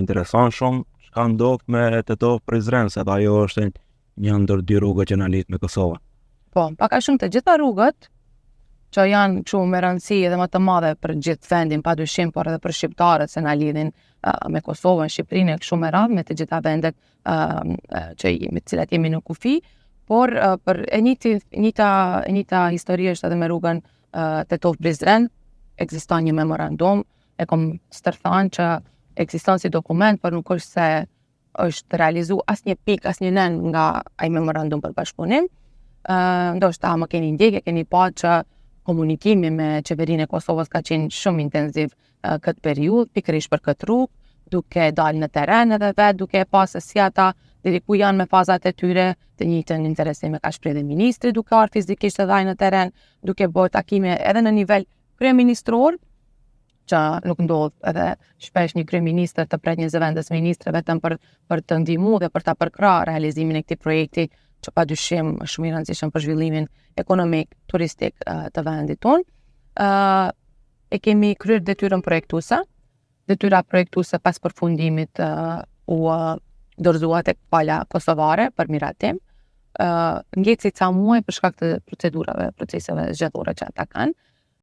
Intereson shumë çka ndodh me Tetov Prizren, se ajo është një ndër dy rrugët që na lidh me Kosovën. Po, pak a shumë të gjitha rrugët që janë që me rëndësi edhe më të madhe për gjithë vendin, padyshim, por edhe për shqiptarët se na lidhin me Kosovën, Shqipërinë e kështu me radhë, me të gjitha vendet me të cilat jemi në kufi, por për e njëjta histori është edhe me rrugën Tetov Prizren. Ekziston një memorandum, e kom stërthan që ekziston si dokument, por nuk është se është realizu asnjë pikë, asnjë nen nga ai memorandum për bashkëpunim. Ndoshta më keni ndjekë, keni pa që komunikimi me qeverinë e Kosovës ka qenë shumë intenziv këtë periudhë, pikërisht për këtë rrugë, duke dalë në terren edhe vetë, duke pas se si ata deri ku janë me fazat e tyre, të njëjtën interesim e ka shpreh dhe ministri duke ardhur fizikisht edhe ai në terren, duke bërë takime edhe në nivel kryeministror, që nuk ndodh edhe shpesh një kryeministër të pret një zëvendës ministre vetëm për të ndihmuar dhe për ta përkrahur realizimin e këtij projekti, që padyshim është shumë i rëndësishëm për zhvillimin ekonomik, turistik të vendit tonë. E kemi kryer detyrën projektuese. Detyra projektuese pas përfundimit u dorëzua tek pala kosovare për miratim. Ngeci ca muaj për shkak të proceseve zgjedhore që ata kanë.